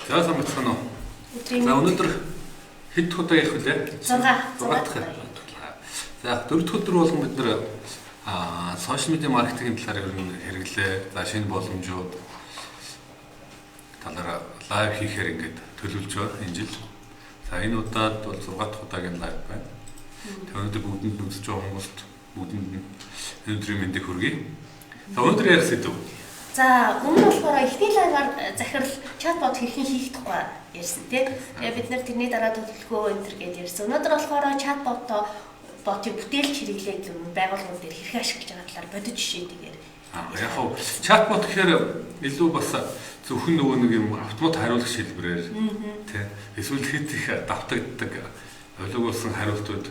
За сайн бацхан уу. За өнөөдөр хэд удаа явах вүлээ? 6 дахь. За 4 дахь өдөр болгон бид нэр сошиал медиа маркетингийн талаар ер нь хэрэглээ. За шинэ боломжууд талаар лайв хийхээр ингээд төлөвлөж байгаа энэ жил. За энэ удаад бол 6 дахь удаагийн лайв байна. Тэгээ өнөөдөр бүгдэнд үзэж байгаа хүмүүст бүгдэнд өнөөдрийн мэндийг хүргэе. За өнөөдөр ярих сэдв. За өмнө болохоор ихний лайваар захирал чатбот хэрхэн хийх тухай ярьсан тийм. Тэгээ бид нэр тэрний дараа төлөвлөгөө энэ төр гэдээ ярьсан. Өнөөдөр болохоор чатботоо ботыг бүтээлч хэрэглээд юм байгууллагууд дээр хэрхэн ашиглаж байгаа талаар бодит жишээтэйгээр. Яг хоо чатбот гэхээр илүү бас зөвхөн нөгөө нэг юм автомат хариулагч хэлбэрээр тийм эсвэл хэд их давтагддаг ойлгуулсан хариултууд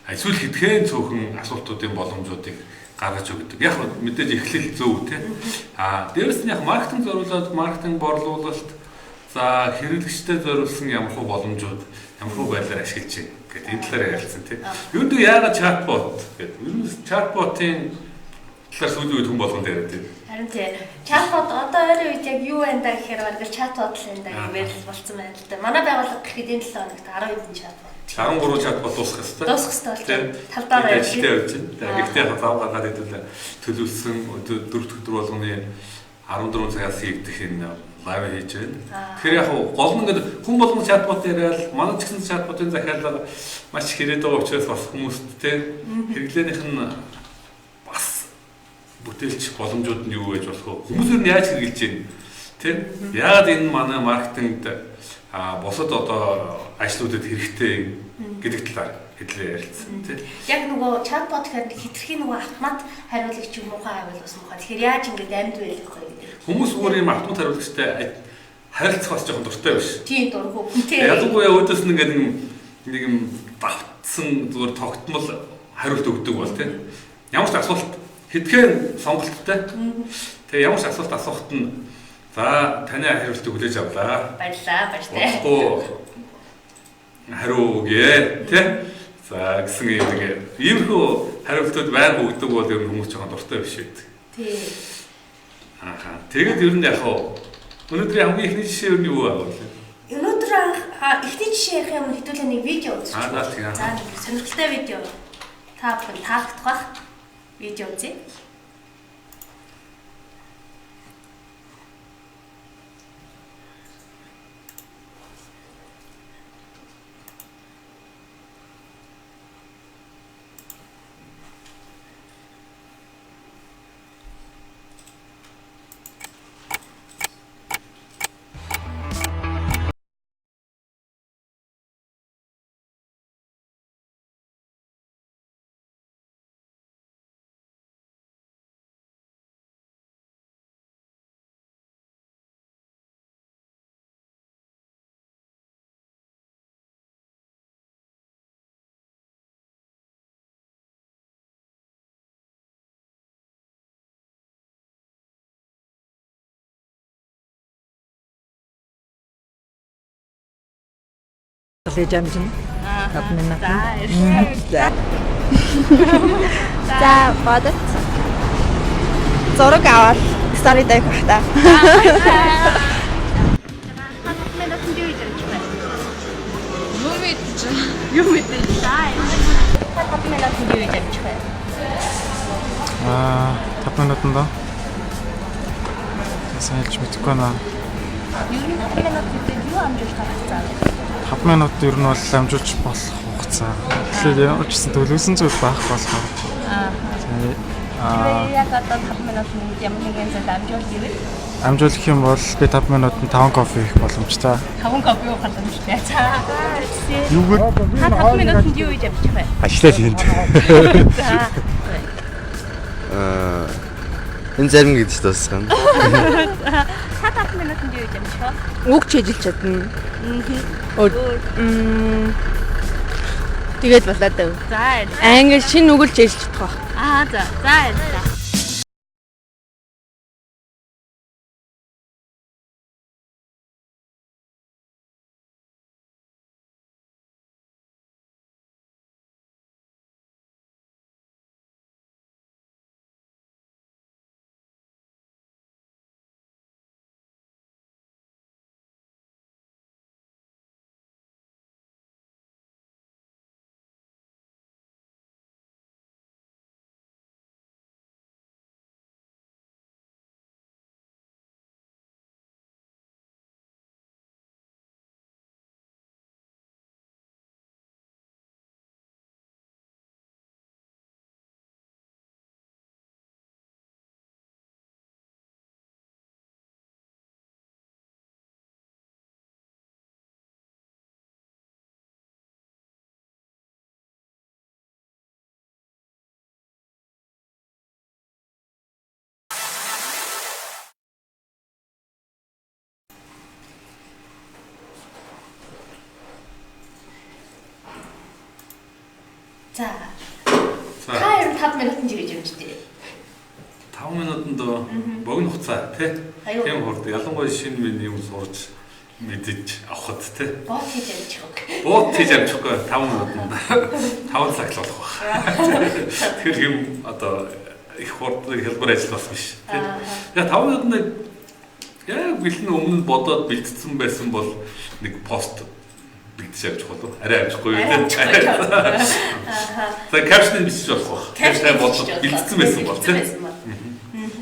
эсвэл хэдхэн цөөхөн асуултуудын боломжуудыг гаргаж өгдөг. Яг мэдээж эхлэл зөв тийм. Дээрэс нь яг маркетинг зориулаад маркетинг борлуулалт за хэрэглэгчдэд зориулсан ямархуу боломжууд ямархуу байдлаар ашиглаж байна гэдэг энэ талаар ярилцсан тийм. Юунд яагаад чатбот гэдэг. Ер нь чатботын талаар сүүлийн үед хүн болгонд яриад байна. Харин тийм. Чатбот одоо ойрын үед яг юу байна да гэхээр бараг чатбот л энэ гэмээр болсон байна л да. Манай байгууллага гэхэд энэ 7 хоногт 10 хэдэн чатбот 13 чатбот дуусгах хэрэгтэй. Дуусгах хэрэгтэй болж байна. Талдаараа ажиллаж байна. Гэхдээ яг зав гаргаад хэдүүлээ төлөвлөсөн 4 дахь өдөр болгоны 14 цагаас хийгдэх энэ лайв хийж байна. Тэгэхээр яг гол нь ингээд хүн болгон чатбот яриад манай ч гэсэн чатботын захиалга маш их ирээд байгаа учраас бас хүмүүст те хэрэглээнийх нь бас бүтээлч боломжууд нь юу байж болох вэ? Хүмүүс ер нь яаж хэрэгжилж байна? Тэ? Яагаад энэ манай маркетингд босод одоо ажлуудад хэрэгтэй гэдэг талаар хэдлээ ярилцсан тийм. Яг нөгөө чатбот гэхээр хитрхийн нөгөө автомат хариулагч юм уухай байвал бас муухай. Тэгэхээр яаж ингэж амьд байх вэ гэдэг. Хүмүүс өөр юм автомат хариулагчтай харилцах бас жоохон дуртай биш. Тийм дургүй. Тийм. Ялангуяа өөдөөс нь ингээд нэг юм давтсан зүгээр тогтмол хариулт өгдөг бол тийм. Ямар ч асуулт хэдхэн сонголттой. Тэгээ ямар ч асуулт асуухт нь за таны хариултыг хүлээж авлаа. Баярлалаа. Хариу өгье тий. За гэсэн юм нэг иймэрхүү хариултууд байнга өгдөг бол ер нь хүмүүс жоохон дуртай биш үү. Тий. Тэгээд ер нь яг өнөөдрийн хамгийн ихний жишээ юу вэ? Өнөөдөр ихний жишээ ярих юм хэдүүлээ нэг видео үзчих. За сонирхолтой видео. Та бүхэн таалагдах бах видео үзье. Лежамжин. За бодот. Зураг аваад стори дайх бахта. Юу мэдээж. 5 минут юу хийж байгаа. 5 минутанд доо. Сайн ч мэдэхгүй байна. Юу нэг 5 минут гэдэг юу амжуулж гаргацгаа. 5 минут ер нь бол амжуулж болох хугацаа. Тэгэхээр ямар ч гэсэн төлөвлөсөн зүйл байх болох. Яг одоо 5 минут ямар нэгэн зүйл амжуулж ивэл амжуулах юм бол би 5 минутанд 5 кофе хийх боломжтой. 5 кофе уух боломжтой. За. Юугээр 5 минутанд юу хийж авчих вэ? ажиллаж хийх. Энэ зарим гэж дуусгана. 5 минутанд юу хийж авчих вэ? Үг чижилж чадна. Тэгээд болоод дөө. За. Англи шинэ үгэл чижилж чадах. За. За. За. Та ер нь 5 минутанд жигэж юмжтэй. 5 минутанд богино хугацаа тийм хурд. Ялангуяа шинэ миний юм сурч мэдэж авахд тий. Бот хийж амжих. Бот хийж амжихгүй 5 минутанд 5 цаг л болох байна. Тэгэхээр юм одоо их хурдны хэлбэр ажил бас биш тий. Тэгээ 5 минутанд яг бэлэн өмнө бодоод бэлдсэн байсан бол нэг пост бэлдэж авчих болов. Арай амжихгүй тий. За капшн бичиж болох. Капшн бодоод бэлдсэн байсан бол тий.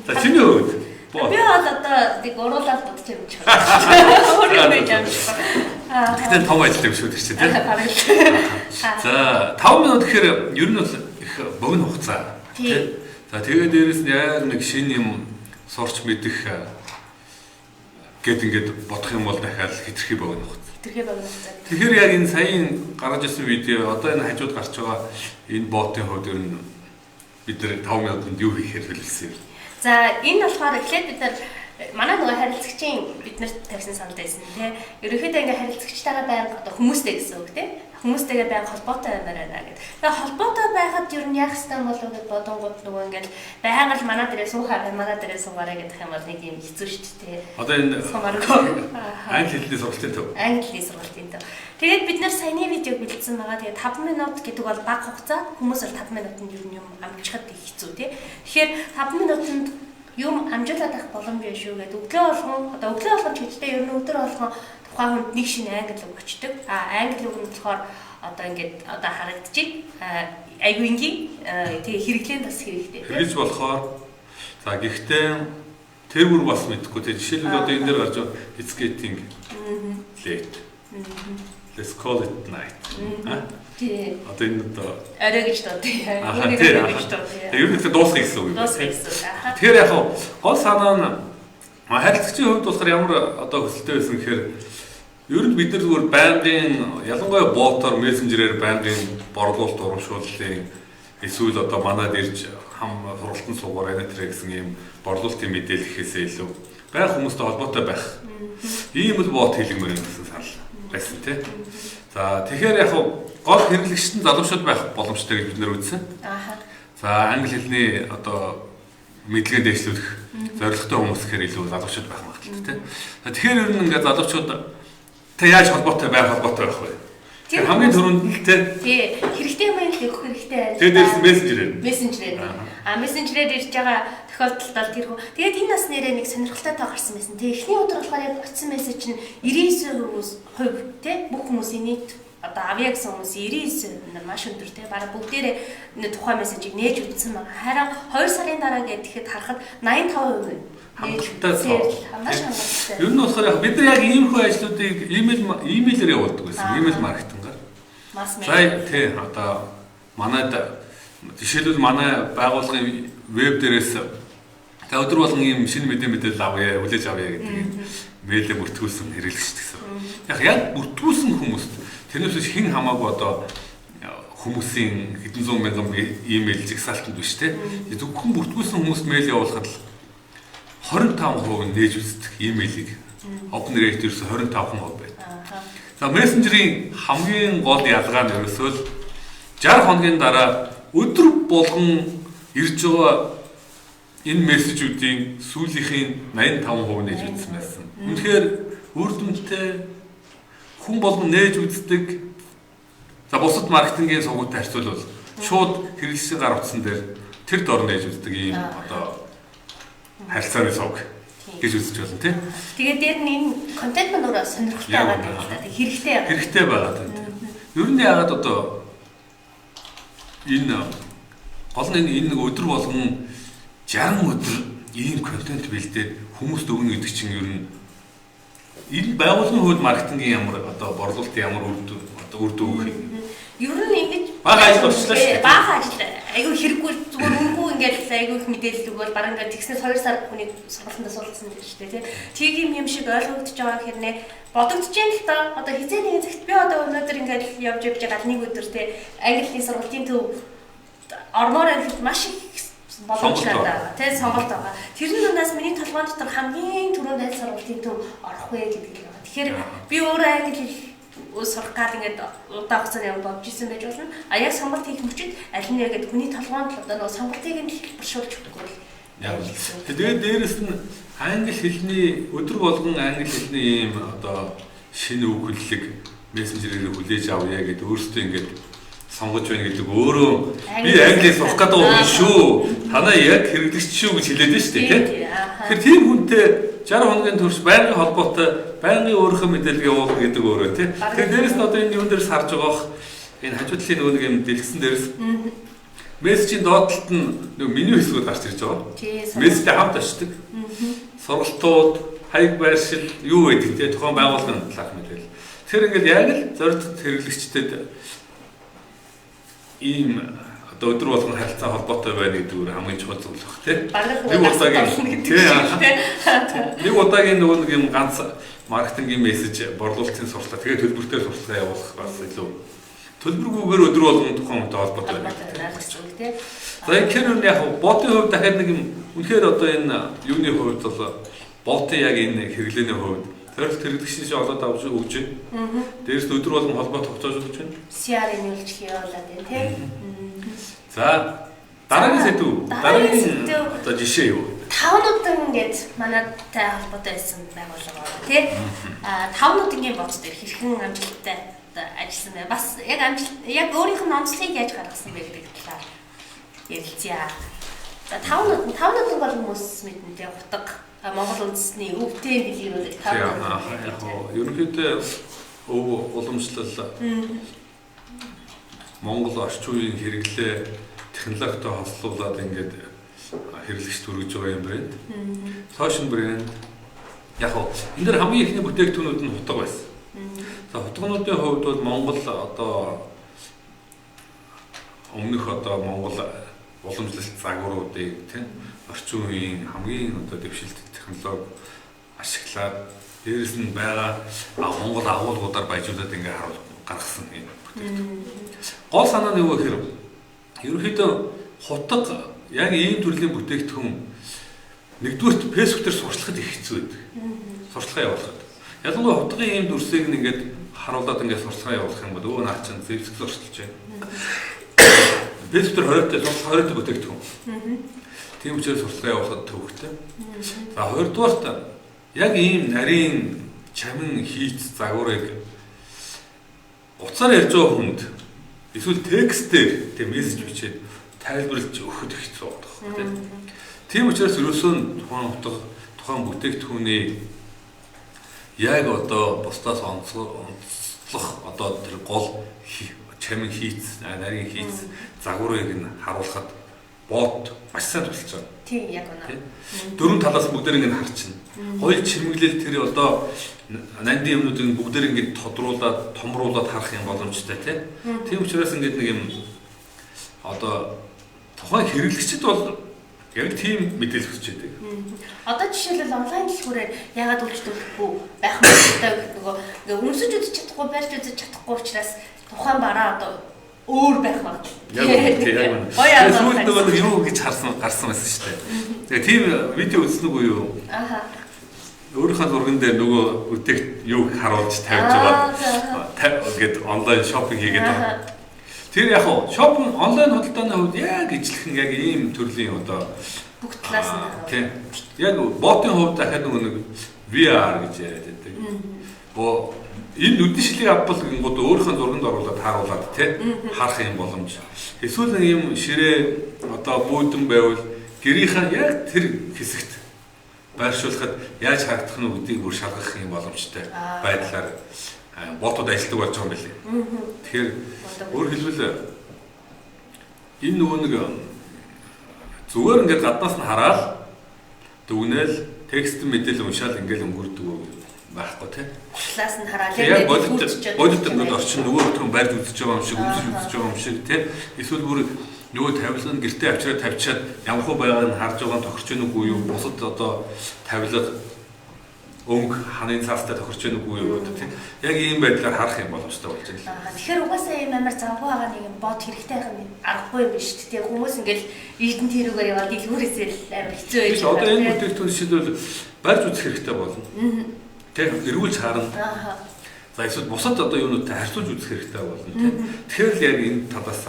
За чиний хувьд би бол одоо нэг уруулаад бодож амжих. Өөрөө байж амжих. Тэгтээ том ажил юм шүү дээ чи тий. За 5 минут гэхээр ер нь бол их богино хугацаа тий. За тэгээд дээрэс нь яг нэг шинэ юм сурч мэдэх гэд ингээд бодох юм бол дахиад хэтэрхий богино хугацаа. Хэтэрхий богино хугацаа. Тэгэхээр яг энэ саяын гаргаж ирсэн видео одоо энэ хажууд гарч байгаа энэ ботын хувьд ер нь бид нэр 5 минутанд юу хийхээр хэлсэн юм. За энэ болохоор эхлээд бид нар манай нөгөө харилцагчийн биднэрт тавьсан санал байсан тий. Ерөнхийдөө ингээ харилцагчтайгаа байнга одоо хүмүүстэй гэсэн үг тий. Хүмүүстэйгээ байнга холбоотой баймаар байна гэдэг. Тэгээ холбоотой байхад ер нь яг хэвээр болов гэд бодонгууд нөгөө ингээл байнга л манай дээрээ суухаа манай дээрээ суугаарай гэдэг юм бол нэг юм хэцүү шүү дээ тий. Одоо энэ англи хэлний сургалтын төв. Англи хэлний сургалтын төв. Тэгээд бид нар саяны видеог бэлдсэн байгаа. Тэгээд 5 минут гэдэг бол бага хугацаа. Хүмүүс бол 5 минутанд ер нь юм амжихад их хэцүү тий. Тэгэхээр 5 минутанд юм амжуулаад авах боломжтой шүү гэдэг. Өглөө болгон одоо өглөө болгон ч гэжтэй ер нь өдөр болгон тухайн хүнд нэг шинэ англи үг өчтдөг. Англи үг нь болохоор одоо ингээд одоо харагдчих. Айгуу ингийн тэгээ хэрэглэн бас хэрэгтэй. Хэрэгж болохоор за гэхдээ тэр бүр бас мэдэхгүй тий. Жишээлбэл одоо энэ дээр гарч байгаа it's getting late. Let's call it night. Тий. Одоо энэ одоо орой гэж доо тий. Ер нь дуусгах гэсэн үг. Дуусгах гэсэн. Тэгэхээр яг гол санаа нь харилцагчийн хувьд болохоор ямар одоо хөсөлтөй байсан гэхээр ер нь бид нар зүгээр байнгын ялангуяа ботоор мессенжерээр байнгын борлуулалт урамшууллын эсвэл одоо манад ирж хам сургалтын суугаар энэ гэсэн ийм борлуулалтын мэдээлэлхээсээ илүү байх хүмүүстэй холбоотой байх. Ийм л бот хэлмээр гэсэн санал байсан тий. За тэгэхээр яг гол хэрэглэгчд нь залуучууд байх боломжтой гэж бид нэр үзсэн. За англи хэлний одоо мэдлэгээ дэвшлүүлэх зорилготой хүмүүс гэхээр илүү залуучууд байх магадлалтай тий. Тэгэхээр ер нь ингээд залуучууд тэ яаж холбоотой байх вэ? Тэр хамгийн түрүүнд л тий хэрэгтэй юм л өгөх хэрэгтэй. Тэгээд мессенжерээр. Мессенжерээр ирж байгаа тохиолдолд бол тэр хөө. Тэгээд энэ бас нэрээ нэг сонирхолтой тоо гарсан байсан. Тэ эхний өдөр болохоор яг очсон мессеж нь 99% тий бүх хүмүүсийн нийт одоо авьяа гэсэн хүмүүс 99 маш өндөр тий бараг бүгдээрээ тухайн мессежийг нээж үзсэн байгаа. Харин 2 сарын дараа гэхэд харахад 85% нь хангалттай. Ер нь болохоор яг бид нар яг иймэрхүү ажлуудыг имэйлээр явуулдаг байсан. Имэйл маркетингаар. За тий одоо манайд жишээлбэл манай байгууллагын веб дээрээс өдөр болгон ийм шинэ мэдээлэл авъя, хүлээж авъя гэдэг ийм мэйлээ бүртгүүлсэн хэрэглэгч гэсэн. Яг бүртгүүлсэн хүмүүст тэрнээс хэн хамаагүй одоо хүмүүсийн хэдэн зуун мянган имэйл жигсаалтанд биш те. Зөвхөн бүртгүүлсэн хүмүүст мэйл явуулахад 25% нээж үздэг имэйлийг open rate ерөөсө 25% байна. За мессенжерийн хамгийн гол ялгаа нь ерөөсөө л 60 хоногийн дараа өдөр болгон ирж байгаа энэ мессежүүдийн сүүлийнхийн 85% нээж үзсэн байсан. Үнэхээр үр дүнтэй хүн болгон нээж үздэг. За бусад маркетингийн сувгуудтай харьцуулбал шууд хэрэглэгчийн гар утсан дээр тэр дор нээж үздэг ийм одоо харилцааны сувг гэж үзэж байна тийм. Тэгээд дээр нь энэ контент маань өөрөө сонирхолтой байгаа тийм хэрэгтэй байгаа тийм. Ер нь яагаад одоо энэ гол нь энэ нэг өдөр болгон 60 өдөр ийм контент бэлдээд хүмүүст өгнө гэдэг чинь ер нь энэ байгууллагын хувьд маркетингийн ямар одоо борлуулалт ямар үр дүн өгөх юм. Ер нь ингэж бага ажил болчихлоо шүү дээ. Бага ажил айгүй хэрэггүй зүгээр үнгүй ингээд айгүй их мэдээлэл өгвөл баран ингээд тэгснээс 2 сар хүний сургалтанд суулгасан гэж шүү дээ тий. Тийг юм шиг ойлгогдож байгаа хэрнээ бодогдож байна л та одоо хизээ нэгэн цагт би одоо өнөөдөр ингээд явж байгаа нэг өдөр тий англи хэлний сургалтын төв ормоор аваад маш их боломжтой тий сонголт байгаа. Тэрний дундаас миний толгойн дотор хамгийн түрүүнд аль сургалтын төв орох вэ гэдэг юм. Тэгэхээр би өөрөө англи сурах гал ингээд удаа хугацааны явж бодож исэн байж болно. А яг сонголт хийх мөчид аль нь яг хүний толгойн одоо нөгөө сонголтыг нь хэлбэршүүлж өгдөг. Яг л. Тэгээд дээрэс нь англи хэлний өдөр болгон англи хэлний ийм одоо шинэ үг хэллэг мессенжерээр хүлээж авъя гэдэг өөрөөсөө ингээд сонгож байна гэдэг өөрөө би англиас сурах гэдэг юм шүү. Танаа яг хэрэглэгч шүү гэж хэлээд байна шүү дээ, тийм. Тэгэхээр тийм хүнтэй 60 хоногийн турш байнгын холбоотой байнгын өөрийнхөө мэдээлэл явуулна гэдэг өөрөө тийм. Тэгэхээр дээрэс нь одоо энэ юун дээрс харж байгаах энэ хажуудлын нөгөө нэг юм дэлгэсэн дээрс мессежийн доотлолт нь нөгөө меню хэсгүүд гарч ирж байгаа. Мессежтэй хамт очдог. Сургалтууд, хаяг байршил юу гэдэг тийм тухайн байгууллагын талаарх мэдээлэл. Тэгэхээр ингээд яг л зорилттой хэрэглэгчдэд ийм одоо өдөр болгон харилцаа холбоотой байна гэдэг нь хамгийн чухал зүйл баг тийм. Нэг удаагийн нөгөө нэг юм ганц маркетингийн мессеж борлуулалтын сурчлага тэгээд төлбөртэй сурчлага явуулах бас илүү төлбөргүйгээр өдөр болгон тухайн хүнтэй холбоотой байна. За энэ хэрэг яг ботын хувьд дахиад нэг юм үнэхээр одоо энэ юуны хувьд бол ботын яг энэ хэрэглээний хувьд зорилт хэрэглэгчдийн олоод авч өгч байна. Дээрээс өдөр болгон холбоо тогтоож өгч байна. CRM үйлчлэгээ явуулаад байна тийм. За дараагийн сэдв. Дараагийн одоо жишээ юу? Тавнуудын ингээд манайтай холбоотой байсан байгууллага байна тийм. Тавнуудын бот дээр хэрхэн амжилттай ажилласан бэ? Бас яг амжилт яг өөрийнх нь онцлогийг яаж гаргасан бэ гэдэг талаар ярилцъя. За тавнууд бол хүмүүс мэднэ тийм утга Монгол үндэсний өвтэй хэлээр тавнууд. Ерөнхийдөө уламжлал Монгол орчин үеийн хэрэглээ технологитой хослуулаад ингээд хэрэглэгчд хүргэж байгаа юм брэнд. Fashion брэнд. Яг энэ дэр хамгийн ихний бүтээгдэхүүнүүд нь хутга байсан. За хутгынуудын хувьд бол Монгол одоо өмнөх одоо Монгол уламжлалт загваруудыг тийм орчин үеийн хамгийн одоо дэвшилт технологи ашиглаад дээрэс нь байгаа Монгол агуулгуудаар баяжуулаад ингээд гаргасан юм бүтээгдэхүүн. Гол санаа нь юу гэхээр ерөнхийдөө хутга яг ийм төрлийн бүтээгдэхүүн нэгдүгürt Facebook дээр сурчлахад их хэцүү байдаг. Сурчлага явуулахад. Ялангуяа хутгын ийм дүрсийг ингээд харуулад ингээд сурчлага явуулах юм бол өө наа чинь Facebook сурчилж байна. Facebook дээр 20-т бүтээгдэхүүн. Тийм учраас сурчлага явуулахад төвөгтэй. За хоёрдугаарт яг ийм нарийн чамин хийц загварыг уцаар ярьж байгаа хүнд эсвэл текстээр тийм мессеж бичээд тайлбарлаж өгөхөд хэцүү байдаг. Тийм учраас ерөөсөө тухайн бүтээгдэхүүний яг одоо бусдаас онцлох одоо тэр гол чамин хийц, нарийн хийц загварыг нь харуулхад бот маш сайн тусалж байгаа. Тийм яг үнэ. Дөрвөн талаас бүгдээр ингэ харчихна. Хоёул чимэглэл тэр одоо нандин юмнуудыг бүгдээр ингэ тодруулаад, томруулаад харах юм боломжтой тийм учраас ингэ нэг юм одоо тухайн хэрэглэгчд бол яг тийм мэдээлэл хүсэж байдаг. Одоо жишээлбэл онлайн дэлгүүрээр яагаад үйлчлүүлэхгүй байх мэт нөгөө ингээ өмсөж үзэж чадахгүй, барьж үзэж чадахгүй учраас тухайн бараа одоо өөр байх магадгүй. Яг тийм. Сүүлд нөгөө юу гэж гарсан байсан шүү дээ. Тэгээ тийм видео үзсэн үгүй юу? Аха. Өөрийнхөө зурган дээр нөгөө бүтээгт юу харуулж тавьж байгаа. Ингээд онлайн шопинг хийгээд байгаа. Тэр яг шопинг онлайн худалдааны хувьд яг ижлэхэн яг ийм төрлийн одоо бүх талаас нь тийм. Яг ботын хувьд дахиад нэг VR гэж яриад байдаг. Бо энэ нүдэн шилийг авбал гингууд өөрийнхөө зурганд оруулаад харуулад тийм харах юм боломж. Эсвэл нэг юм ширээ одоо буудан байвал гэрийнхэн яг тэр хэсэгт байршуулахад яаж харагдах нь үдийг бүр шалгах юм боломжтой байдлаар ботод ажилладаг болж байгаа юм билээ. Тэгэхээр өөр хэлбэл энэ нөгөө нэг зүгээр ингээд гаднаас нь хараад дүгнэл текст мэдээлэл уншаал ингээд өнгөрдөг байхгүй тийм. Класс нь хараад яг бодит ингээд орчин нөгөө хүн барьж үзэж байгаа юм шиг үзэж үзэж байгаа юм шиг тийм. Эсвэл бүр нөгөө тавилан гэртээ авчираа тавьчаад ямар хөө байгааг нь харж байгаа тохирч гэнэ үгүй юу? Бусад одоо тавилга өнгө ханын цаастай тохирч гэнэ үгүй юу гэдэг тийм. Яг ийм байдлаар харах юм боломжтой болж байна. Тэгэхээр угаасаа ийм амар завгүй байгаа нэг юм бод хэрэгтэй байх юм аргагүй юм биш үү? Тэгээ хүмүүс ингээд эрдэнэ тэрүүгээр яваад дэлгүүрээсээ амар хэцүү байж байгаа. Одоо энэ бүтээгдэхүүн шийдвэл барьж үзэх хэрэгтэй болно. Тэг эргүүлж харна. За эсвэл бусад одоо юунуудтай харьцуулж үзэх хэрэгтэй болно тийм. Тэгэхээр л яг энэ талаас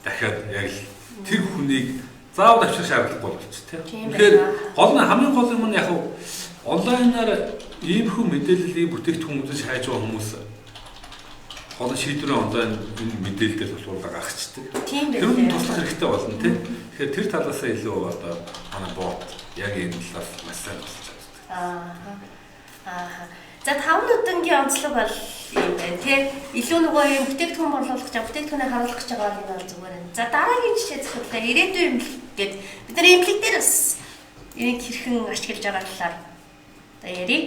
дахиад яг л тэр хүнийг заавал авчрах шаардлагагүй болчих тийм. Тэгэхээр гол нь хамгийн гол юм нь яг онлайнаар иймэрхүү мэдээлэл ийм бүтээгдэхүүн үзэж хайж байгаа хүмүүс гол шийдвэрээ онлайн энэ мэдээлэлдээ тулгуурлаа гаргацдаг. Тэр нь туслах хэрэгтэй болно тийм. Тэгэхээр тэр талаас илүү одоо манай бот яг энэ талаас маш сайн тусалж байгаа. За 5 нүдэнгийн онцлог бол юм байна тий. Илүү нөгөө юм бүтээгдэхүүн борлуулах гэж бүтээгдэхүүнээ харуулах гэж байгаа юм бол зүгээр юм. За дараагийн жишээ зөвхөн ирээдүйн эмнэлэг гэдэг бид нар эмнэлэг дээр бас энийг хэрхэн ашиглаж байгаа талаар одоо ярив.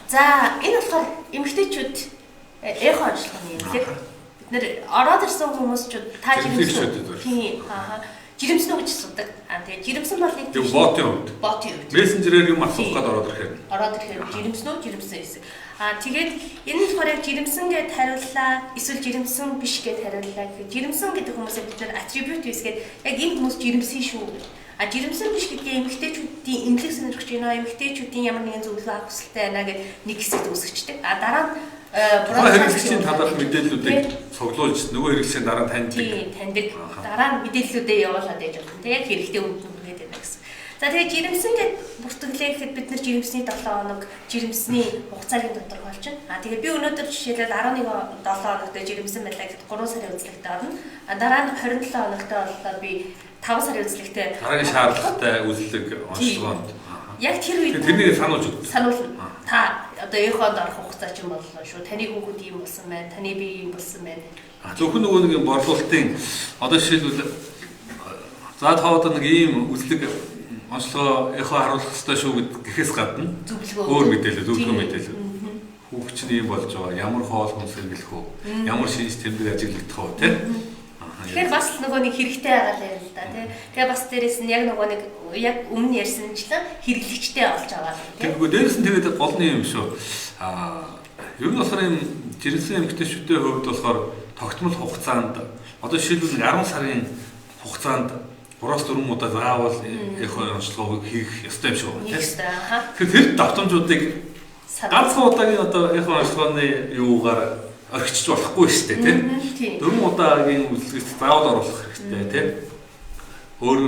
За энэ болохоор эмэгтэйчүүд эхо ажиллагааны эмнэлэг. Бид нар ороод ирсэн хүмүүсчүүд та жирэмсэн. Тийм. Жирэмсэн үү гэж асуудаг. Тэгээ жирэмсэн бол нэг ботын хувьд. Мессенжерээр юм асуух гээд ороод ирэхээр жирэмсэн үү, жирэмсэн хэсэг. Тэгээд энэ нь болохоор яг жирэмсэн гэд хариуллаа, эсвэл жирэмсэн биш гэд хариуллаа гэхэд жирэмсэн гэдэг хүмүүсээ бид нэр attribute хийсгээд яг энэ хүмүүс жирэмсэн шүү. Жирэмсэн биш гэдгийг эмэгтэйчүүдийн эмнэлэг сонирхож байна, эмэгтэйчүүдийн ямар нэгэн зөвлөгөө авах хүсэлтэй байна гэд нэг хэсэгт үүсгэждэг. Дараа нь хэрэглэгчийн талаарх мэдээллүүдийг цуглуулж нөгөө хэрэглэгчийн дараа нь таньдаг. Дараа нь мэдээллүүдээ явуулаад байж болно. Тэг яг хэрэгтэй үнд нүгээд байна гэсэн. За тэгээ жирэмсэн гэд бүртгэлээ гэхэд бид нар жирэмсний 7 хоног жирэмсний хугацааг тодорхойлж байна. Тэгээ би өнөөдөр жишээлбэл 11 7 хоногтой жирэмсэн байлаа гэхэд 3 сарын үзлэгтэй орно. Дараа нь 27 хоногтой болоод би 5 сарын үзлэгтэй. Дараагийн шаардлагатай үзлэг онцлогоонд. Яг тэр үед тэрнийг сануулж өгдөг. Сануулна. Та одоо эхонд орох хугацаа ч юм боллоо шүү. Таны хүүхэд ийм болсон байна. Таны бие ийм болсон байна. Зөвхөн нөгөө нэг борлуулалтын одоо жишээлбэл за таад нэг ийм үзлэг онцлогоо эхо харуулах хэрэгтэй шүү гэхээс гадна өөр мэдээлэл, зөвлөгөө мэдээлэл. Хүүхэд чинь ийм болж байгаа. Ямар хоол хүнс хэрэглэх үү? Ямар шинж тэмдэг ажиглагдах уу, тийм? Тэгэхээр бас нөгөө нэг хэрэгтэй байгаа л юм да тий. Тэгээ бас дээрэс нь яг нөгөө нэг яг өмнө ярьсанчлан хэрэглэгчтэй олж аваад тий. Тэгэхгүй дээрэс нь тэгээд голны юм шүү. Ер нь болохоор юм жирэмсэн эмэгтэйчүүдийн хувьд болохоор тогтмол хугацаанд одоо жишээлбэл 10 сарын хугацаанд 3-4 удаа заавал эхо онцлогоог хийх ёстой юм шиг байна тий. Тэгэхээр тэр давтамжуудыг ганцхан удаагийн одоо эхо онцлогооны юугаар орхичж болохгүй шүү дээ тийм 4 удаагийн үйлчлэгт заавал оруулах хэрэгтэй тийм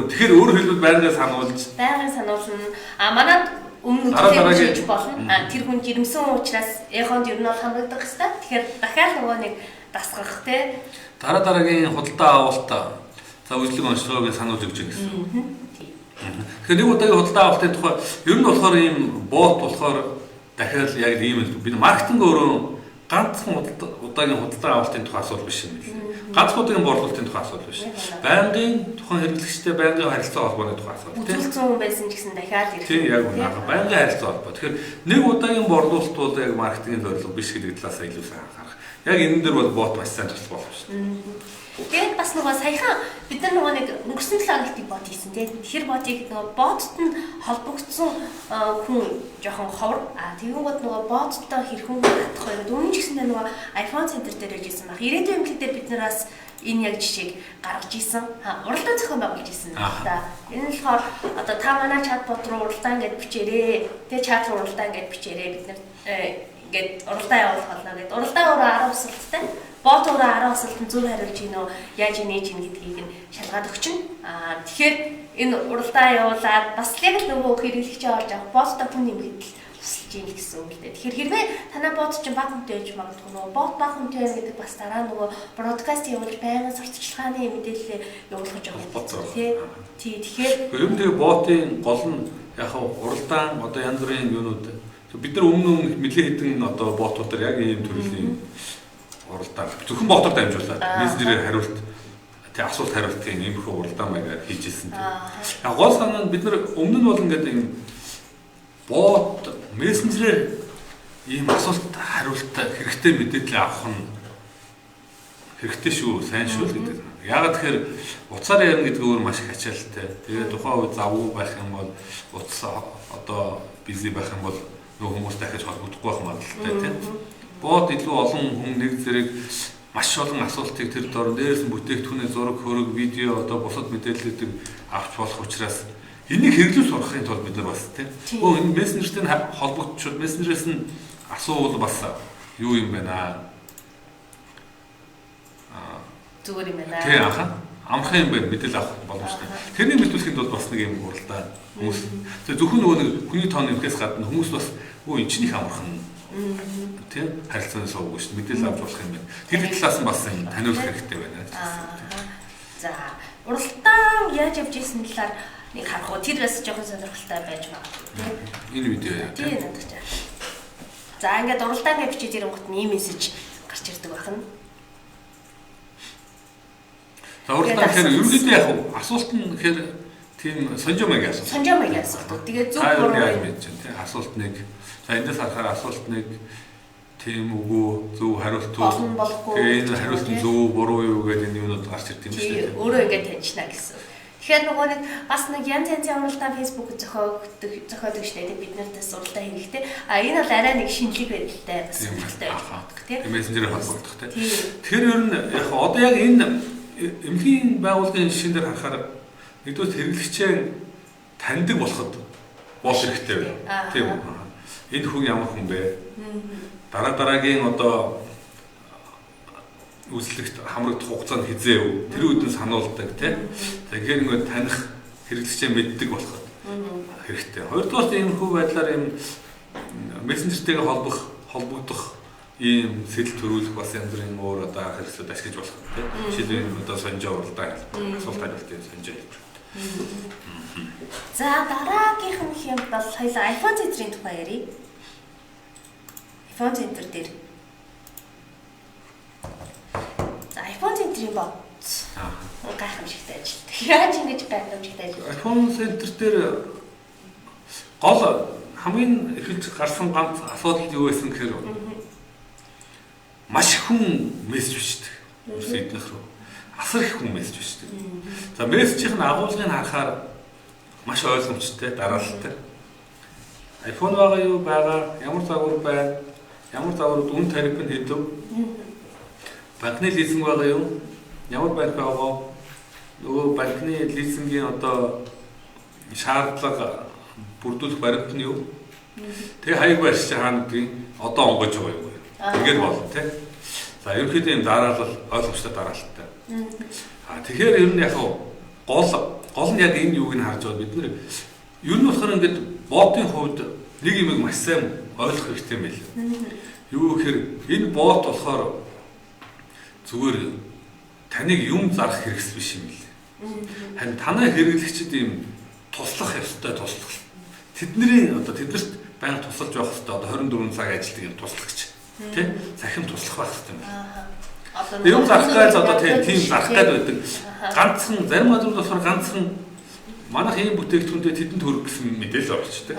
тэгэхээр өөрөөр хэлбэл байнгын сануулна манад өмнө үтгэж болно тэр хүн жирэмсэн учраас эхонд ер нь бол хамрагдах хэрэгтэй тэгэхээр дахиад нөгөө нэг дасгах тийм дараагийн худалдаа авалтаа за үйлчлэг онцлогоог сануулж өгч байгаа гэсэн тэгэхээр нэг удаагийн худалдаа авалтын тухай ер нь болохоор ийм бот болохоор дахиад яг ийм л бид маркетинг өөрөө ганцхан удаагийн худалдаа авалтын тухай асуудал биш юм байна. Ганцхан удаагийн борлуулалтын тухай асуудал биш. Байнгын тухайн хэрэглэгчтэй байнгын харилцаа холбооны тухай асуудал. Үзүүлсэн хүн байсан ч гэсэн дахиад ирэх. Тийм яг үнэ. Байнгын харилцаа холбоо. Тэгэхээр нэг удаагийн борлуулалт бол яг маркетингийн зорилго биш гэдэг талаас илүү сайн анхаарах. Яг энэ дээр бол бот маш сайн туслах болох шүү. Тэгээд бас нөгөө саяхан бид нар нөгөө нэг өнгөрсөн 7 хоногт бот хийсэн тийм. Тэр ботыг нөгөө ботод нь холбогдсон хүн жоохон ховор. Тэгэнгүүт нөгөө боттой хэрхэн хатах вэ гэдэг өмнө ч гэсэн нөгөө iPhone Center дээр яжсэн баг. Ирээдүйн эмнэлэг дээр бид нараас энэ яг жишээг гаргаж исэн. Уралдаан зохион байгуулж исэн. Энэ нь болохоор одоо та манай чатбот руу уралдаан гэж бичээрэй. Тэгээ чат руу уралдаан гэж бичээрэй. Бид нар ингээд уралдаан явуулах болно гэдэг. Уралдаан өөрөө 10 усалттай. Бот өөрөө 10 усалтанд зөв хариулж ийн үү, яаж нээж ийн гэдгийг нь шалгаад өгчин. Тэгэхээр энэ уралдаан явуулаад бас яг л нөгөө хэрэглэгчээ олж авах боттой хүн нэмэхэд тусалж ийн гэсэн үг л дээ. Тэгэхээр хэрвээ танай бот чинь баг хүнтэй байж магадгүй нөгөө бот баг хүнтэй байна гэдэг бас дараа нөгөө бродкаст явуулж байнгын сурталчилгааны мэдээлэл явуулах гэж байгаа тийм. Тэгэхээр ер нь тэгээ ботын гол нь яг уралдаан одоо янз бүрийн юунууд бид нар өмнө нэлээд хэдэн одоо ботуудаар яг ийм төрлийн уралдаан зөвхөн ботоор дамжуулаад мессенжерээр хариулт тэг асуулт хариултын иймэрхүү уралдаан маягаар хийж ирсэн. Яг гол санаа нь бид нар өмнө нь бол ингээд ийм бот мессенжерээр ийм асуулт хариулт хэрэгтэй мэдээлэл авах нь хэрэгтэй шүү, сайн шүү гэдэг. Яагаад тэгэхээр утсаар ярина гэдэг өөр маш их ачаалттай. Тэгээд тухайн үед завгүй байх юм бол утас одоо бизи байх юм бол нөгөө хүмүүс дахиж холбогдохгүй байх магадлалтай тийм. Бот илүү олон хүн нэг зэрэг маш олон асуултыг тэр дор дээрээс нь бүтээгдэхүүний зураг, хөрөг, видео одоо бусад мэдээллүүдийг авч болох учраас энийг хэрэглүүс сурахын тулд бид нар бас тийм. Энэ мессенжертэй холбогдчиход мессенжерээс нь асуувал бас юу юм байна зүгээр юм байна. Тий анхаа амрах юм байна мэдээлэл авах боломжтой. Тэрний мэдүүлэхэд бол бас нэг юм уралдаа хүмүүс зөвхөн нөгөө нэг хүний тооны нөхөөс гадна хүмүүс бас өө энэ ч их амархан тий харилцааны сууг шүү мэдээлэл авч болох юм байна. Тэр талаас нь бас юм таниулах хэрэгтэй байна. За уралдаан яаж явж ирсэн талаар нэг харах уу. Тэр бас жоохон сонирхолтой байж байгаа. Энэ видео яа. Тий надад чаа. За ингээд уралдаан гэж бичиж ирэнгүүт нь ийм мессеж гарч ирдэг байна. За уралдаан гэхээр ерөнхийдөө яг асуулт нь гэхээр тийм сонжомгийн асуулт. Сонжомгийн асуулт. Тэгээд зөв буруу яаж мэдэж чинь тий асуулт нэг. За эндээс харахаар асуулт нэг тийм үгүй зөв хариулт уу. Тэгээ энэ хариулт нь зөв буруу юу гэдэг энэ юунууд гарч ирд юм шүү дээ. Өөрөө ингээд таньчна гэсэн. Тэгэхээр нөгөө нэг бас нэг янз янзын уралдаан фэйсбүүк зохиодог штэ тий бид нартаас уралдаан хийхдээ энэ бол арай нэг шинэлэг байдалтай бас хэрэгтэй байж магадгүй тий. Мессенжерээр холбогдох тий. Тэгэхээр ер нь яг одоо яг энэ эмнэлгийн байгууллагын жишээн дээр харахаар нэгдүгээр хэрэглэгчээ таньдаг болоход бол хэрэгтэй байна. Тийм үү? Энэ хүн ямар хүн бэ? Дараагийн одоо үйлчлэгт хамрагдах хугацаа нь хизээ үү? Тэр үедээ сануулдаг тийм. Тэгэхээр ингээд таних хэрэглэгчээ мэддэг болоход хэрэгтэй. Хоёрдугаар энэ хүү байдлаар юм мессенжертэйгээ холбогдох ийм сэтэл төрүүлэх бас янз бүрийн өөр одоо арга хэрэгслүүд ашиглаж болох тийм. Жишээлбэл одоо сонжоо уралдаан асуулт хариултын сонжоо хэлбэр. За дараагийнх нь юм бол хоёлаа iPhone центрийн тухай ярив. iPhone центр дээр. За iPhone центрийн бот. Гайхамшигтай ажилтдаг. Яаж ингэж гайхамшигтай ажилтдаг? iPhone центр дээр гол хамгийн эхэлж гарсан ганц асуудал юу байсан гэхээр маш их хүн мессеж бичдэг. Өөрөөсөө эднэх рүү. Асар их хүн мессеж бичдэг. За мессежийн агуулгыг харахаар маш ойлгомжтой, дараалалтай. iPhone байгаа юу байгаа, ямар загвар байна, ямар загварууд үн тариф нь хэдэв. Банкны лизинг байгаа юу? Ямар банк байгаа? Нөгөө банкны лизингийн одоо шаардлага бүрдүүлэх баримт нь юу? Тэгээ хаяг барьж хаана гэдгийг одоо онгойж байгаа юу? Ингээд болно тий. За ерөнхийдөө юм дараалал ойлгомжтой дараалалтай. Тэгэхээр ер нь яг гол нь яг энэ юуг нь харж байгаа бид нэр ер нь болохоор ингээд ботын хувьд нэг юм маш сайн ойлгох хэрэгтэй юм байл. Юу гэхээр энэ бот болохоор зүгээр таныг юм зарах хэрэгс биш юм билээ. Харин танай хэрэглэгчид юм туслах ёстой туслах. Тэдний одоо тэднэрт байнга тусалж байх ёстой одоо 24 цаг ажилладаг юм туслагч. Тэ? Захин туслах байх хэрэгтэй юм байна. Юм зарах гэж одоо тийм зарах гэж байдаг. Ганцхан зарим газрууд болохоор ганцхан манайх ийм бүтээгдэхүүнтэй тэдэнд хөрөх гэсэн мэдээлэл орчдөг.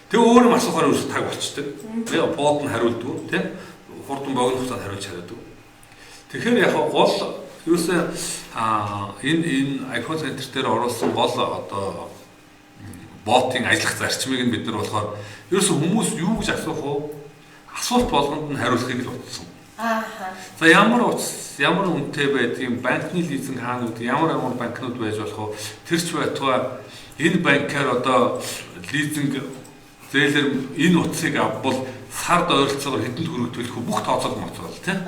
Тэгээ өөр юм асуухаар өөрсдөө таг болчдөг. Тэгээ бот нь хариулдаг, тийм? Хурдан богино хугацаанд хариулж чаддаг. Тэгэхээр яг гол юусэн энэ iPhone центр дээр оруулсан гол одоо ботын ажиллах зарчмыг нь бид нар болохоор ерөөсөө хүмүүс юу гэж асуух вэ? Асуулт болгонд нь хариулахыг л утсан. За ямар үнэтэй байдгийг банкны лизинг хаана үүд ямар банкнууд байж болох вэ? Тэрч байтугай энэ банкаар одоо лизинг зээлэр энэ утсыг авбал сард ойролцоогоор хэдэнд хүрэх төлөх бүх тооцоог моцгол тийм.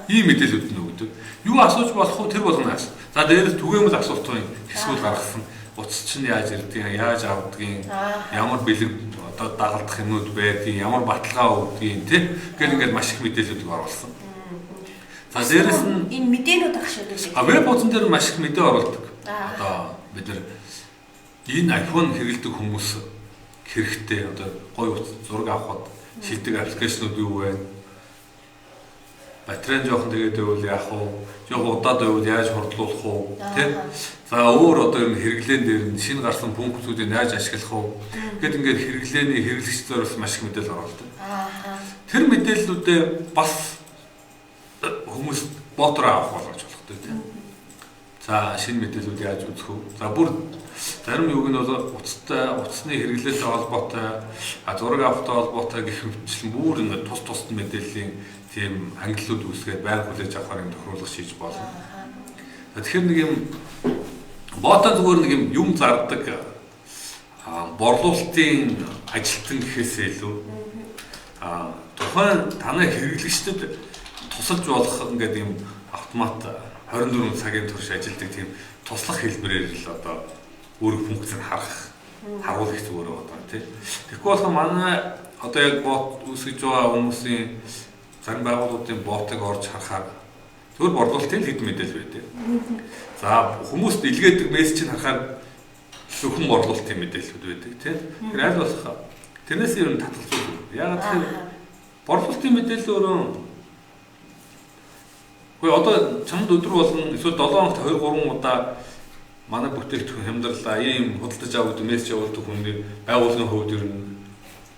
Ийм мэдээлэлүүд нь өгдөг. Юу асууж болох вэ? Тэр болгоно асуу. За дээрээс түгээмэл асуултын хэсгүүл гаргасан. Утас чинь яаж ирдэг, яаж авдгийг, ямар бэлэг одоо дагалдах юмнууд байдгийг, ямар баталгаа өгдгийг тийм. Гэтэл ингээд маш их мэдээлэлүүд оруулсан. За дээрээс нь энэ мэдээнүүд агшуулдаг. Веб хуудсан дээр маш их мэдээ оруулдаг. Одоо бид нар энэ iPhone хэрэглэдэг хүмүүс хэрэгтэй одоо гоё зураг авахд шилдэг аппликейшнууд юу вэ? Батарей жоохон тэгээд байвал яах вэ? Жоохон удаад байвал яаж хурдлуулах вэ? Тэ? За өөр одоо юм хэрэглэн дээр нь шинэ гарсан пунктуудыг яаж ашиглах вэ? Гэт ингээд хэрэглээний хэрэглэгч зориулсан маш их мэдээлэл оруулдаг. Тэр мэдээллүүдээ бас хүмүүс ботор авах болгож болохтой тийм. За шинэ мэдээллүүд яаж үзэх вэ? За бүр зарим юуг нь бол утасны хэрэглээтэй холбоотой, зураг авахтай холбоотой гэх мэтчлэн бүр ингээд тус мэдээллийн тийм ангиллууд үүсгээд байнга хүлээж авахар юм тохируулах шийдэж болно. Тэгэхээр нэг юм ботоо зүгээр нэг юм зардаг борлуулалтын ажилтан гэхээсээ илүү зохион танай хэрэглэгчдэд тусалж болох ингээд юм автомат 24 цагийн турш ажилладаг тийм туслах хэлбэрээр л одоо өөрөг функцийг харуулах зүгээр одоо тийм. Тэгэхгүй болохоор манай одоо яг бот үүсгэж байгаа хүмүүсийн зарим байгууллагуудын ботыг орж харахаар зөвхөн борлуулалтын хэд мэдээлэл байдаг. За хүмүүст илгээдэг мессежийг харахаар зөвхөн борлуулалтын мэдээлэлүүд байдаг тийм. Тэр аль болох тэрнээс ер нь татгалзуулах. Яагаад тэгэхээр борлуулалтын мэдээлэл өөрөө үгүй одоо чамд өдөр болгон эсвэл 7 хоногт 2-3 удаа манай бүтээгдэхүүн хямдрлаа ийм худалдаж авах мессеж явуулдаг хүний байгууллагын хувьд ер нь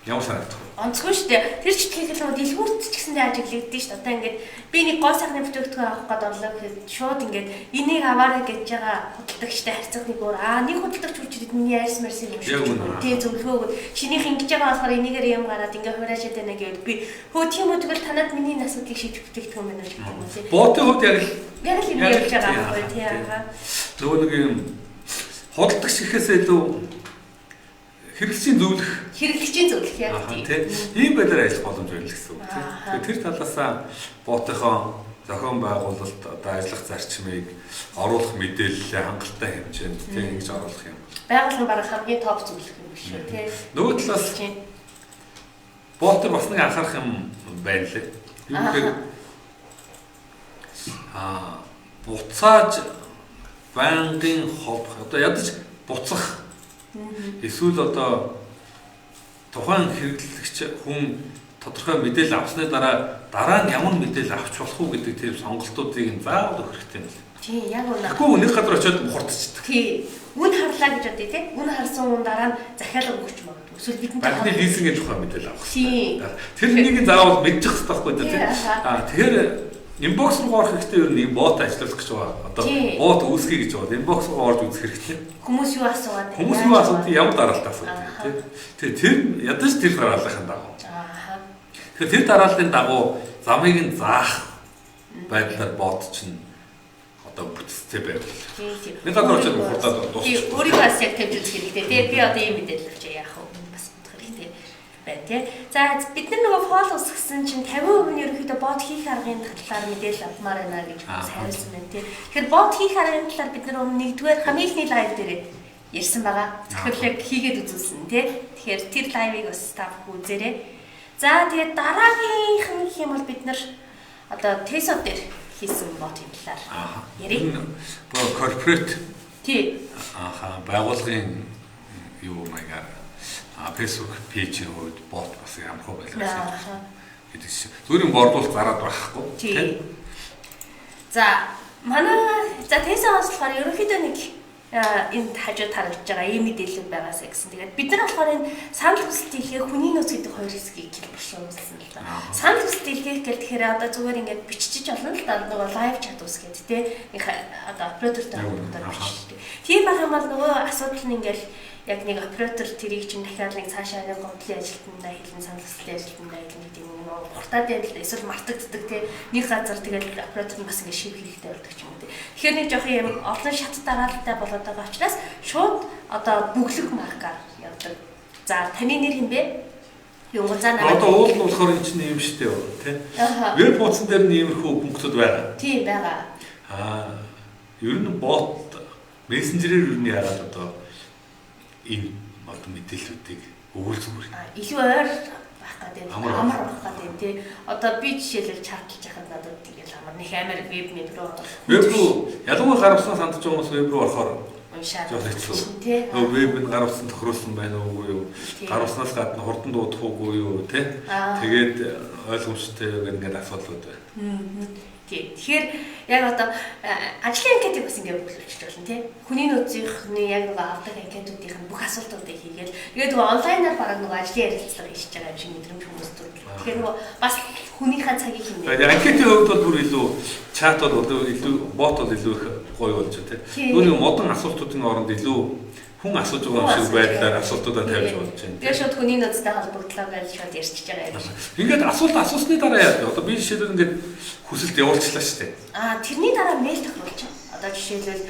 ямар санагдах вэ? Онцгүй шүү дээ. Тэр читгэл дэлгүүрт ч гэсэндээ ажиглагддаг шүү дээ. Одоо ингээд би нэг гол сайхны бүтээгдэхүүн авах гээд орлоо гэхэд шууд ингээд энийг аваарай гэж байгаа худалдагчтай харьцах нэг өөр нэг худалдагч хүчихэд миний айс марсын юм шиг. Тэгээ зөвлөгөөгөө чинийх ингэж байгаа болохоор энийгээр юм гараад ингээд хураашаад байна гэвэл би хөө тийм үү тэгвэл танад миний асуудлыг шийдэх бүтээгдэхүүн байна гэж бодсон юм тий. Ботын хувьд яг л юм ярьж байгаа байхгүй тий. Нөгөө нэг юм худалдагч гэхээсээ илүү хэрэглэгчийн зөвлөх яг тийм. Ийм байдлаар ажиллах боломж байна л гэсэн үг тийм. Тэгэхээр тэр талаасаа ботынхоо зохион байгуулалт одоо ажиллах зарчмыг оруулах мэдээлэлээ хангалттай хэмжээнд тийм ингэж оруулах юм. Байгууллагын бараг хамгийн топ зөвлөх юм биш үү тийм. Нөгөө талаас ботор бас нэг анхаарах юм байна лээ. Юу гэхээр буцааж байнгын холбох одоо ядаж буцах эсвэл одоо тухайн хэрэглэгч хүн тодорхой мэдээлэл авсны дараа нь ямар мэдээлэл авч болох уу гэдэг тийм сонголтуудыг заавал өгөх хэрэгтэй юм байна. Тийм яг үнэ. Тэгэхгүй нэг газар очиод хурдчихдаг. Тийм. Үн харлаа гэж бодъё тийм. Үн харсан хүн дараа нь захиалга өгч магадгүй. Эсвэл бидний банкны лизингийн тухай мэдээлэл авах хэрэгтэй. Тэр нэг заавал мэдчих хэрэгтэй байхгүй тийм. Тэгэхээр инбокс руу орох хэрэгтэй ер нь юм бот ажиллах гэж байгаа. Одоо бот үүсгэй гэж байгаа. Инбокс руу орж үзэх хэрэгтэй. Хүмүүс юу асуугаад байна? Хүмүүс юу асууад ямар дараалтаа асуудаг тийм. Тэр ядаж тэр дарааллын дагуу. Тэгэхээр тэр дарааллын дагуу замыг нь заах байдлаар бот чинь одоо бүтцтэй байвал. Нэг гадар очиод хурдаад дуусчих. Өөрийгөө бас яг тавьж үзэх хэрэгтэй тийм. Би одоо ийм мэдээлэл авчаа яах вэ? Бас бодох хэрэгтэй байна тийм. За бид нар нөгөө фол усгсан чинь 50% нь ерөнхийдөө бот хийх аргын талаар мэдээлэл авмаар байна гэж сайрсан байна тийм. Тэгэхээр бот хийх аргын талаар бид нар өмнө нэгдүгээр хамгийн ихний лайв дээр ярьсан байгаа. Захирлыг хийгээд үзүүлсэн тийм. Тэгэхээр тэр лайвыг бас та бүхэн үзээрэй. За тэгээд дараагийнх нь гэх юм бол бид нар одоо Tesla дээр хийсэн ботын талаар ярив. Корпорат тий. Байгууллагын юу маягаар Facebook пэйжийн хувьд бот бас ямар хөө байлаа гэдэг шиг. Зүрийн борлуулалт зараад байхгүй тий. За манай Tesla-аас болохоор ерөнхийдөө нэг энд хажууд харагдаж байгаа ийм мэдээлэл байгаасаа гэсэн. Тэгээд бид нар болохоор энэ санал хүсэлт хийхээ хүний нөөц гэдэг хоёр хэсгийг хэлбэршүүлсэн л да. Санал хүсэлт хийх гэхээр одоо зүгээр ингээд бичиж олно л да. Нөгөө лайв чат үсгээд тий. Одоо оператортой холбоотой бичдэг. Тийм байх юм бол нөгөө асуудал нь ингээд яг нэг оператор тэрийг чинь дахиад нэг цаашаа нэг гомдлын ажилтнаа хэлэн санал хүсэлтийн ажилтнаа хэлэн гэдэг юм уу хуртаад байл эсвэл мартагддаг тий нэг газар тэгэл оператор нь бас ингэ шив хийхтэй болдог ч юм уу тий. Тэгэхээр нэг жоох юм олон шат дараалалтай болоод байгаа учраас шууд одоо бүглэх маркаар явдаг. За таны нэр хэм бэ? Юу гоо цаанаа. Одоо уул нь болохоор энэ чинь юм шүү дээ тий. Веб хуудсан дээр нь иймэрхүү пунктууд байгаа. Тийм байгаа. Ер нь бот мессенжерээр ер нь яагаад одоо ийм одоо мэдээллүүдийг өгөх зүгээр. Илүү ойр байх гэдэг амар байх гэдэг тий. Одоо би жишээлбэл чатлж яхад надад тэгэл амар нэг амар веб руу ялангуяа гаргасан сандж байгаа хүмүүс веб руу орохоор уншаад тий. Веб нь гаргасан тохируулсан байна уугүй юу? Гаргаснаас гадна хурдан дуудах уугүй юу тий. Тэгээд ойлгомжтой ингээд асуудлууд байна. Тэгэхээр яг одоо ажлын анкетыг бас ингээд бүлэвчж болно тий. Хүний нөөцийнхний яг нэг авдаг анкетуудын бүх асуултуудыг хийгээл тэгээд нөгөө онлайнаар бараг нөгөө ажлын ярилцлага хийж байгаа юм шиг мэдрэмж хүмүүс төрөл. Тэгэхээр нөгөө бас хүнийхээ цагийг хэмнээ. Анкетийн хувьд бол бүр илүү чат бол илүү бот бол илүү их гоё болж байна тий. Нөгөө модон асуултуудын оронд илүү хүн асууж байгаа юм шиг байдлаар асуултуудаа тавьж болж байна. Тэгээд шууд хүний нөөцтэй холбогдлоо гэж шууд ярьчихж байгаа юм шиг. Ингээд асуулт асуусны дараа яа. Одоо би жишээлбэл ингээд хүсэлт явуулчлаа шүү дээ. Тэрний дараа мэйл тохируулж байгаа. Одоо жишээлбэл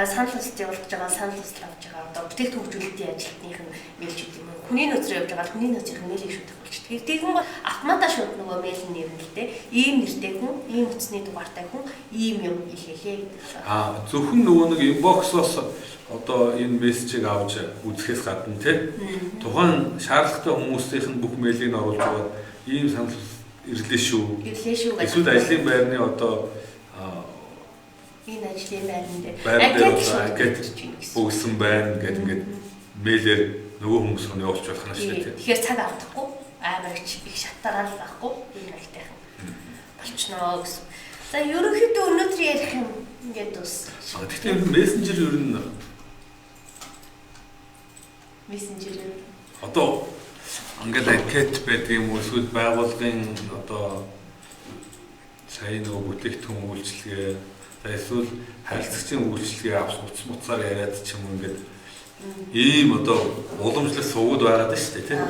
санал хүсэлт явуулж байгаа, санал хүсэлт авч байгаа. Одоо бүтээгдэхүүн хөгжүүлэлтийн ажилтных нь мэйлчүүд юм. Хүний нөөцөөр явж байгаа хүний нөөцийн мэйлийг шууд тохируулж Тэгтийн автоматар шууд нөгөө мэйл нэрнэ л дээ. Ийм нэртэй хүн, ийм утасны дугаартай хүн ийм юм хэлээ гэдэг. Зөвхөн нөгөө нэг инбоксоос одоо энэ мессежийг авч үзэхээс гадна тий тухайн шаардлагатай хүмүүсийн бүх мэйлийг оруулж байгаа ийм санал ирлээ шүү. Эсвэл ажлын байрны одоо энэ ажлын байранд бүгсэн байна гэдэг ингээд мэйлээр нөгөө хүмүүс нь явуулж болох нь шүү дээ. Тэгэхээр цаг алдахгүй амар их шатараад байхгүй энэ хэлтэйхэн болчихноо гэсэн. За ерөнхийдөө өнөөдөр ярих юм ингээд дуус. Гэхдээ мессенжер ер нь одоо ингээд анкет байдаг юм уу эсвэл байгууллагын одоо сайн нөгөө бүтээгдэхүүн үйлчилгээ эсвэл харилцагчийн үйлчилгээ авах утсаар яриад ч юм уу ингээд ийм одоо уламжлал сувд байгаад байна шүү дээ тийм.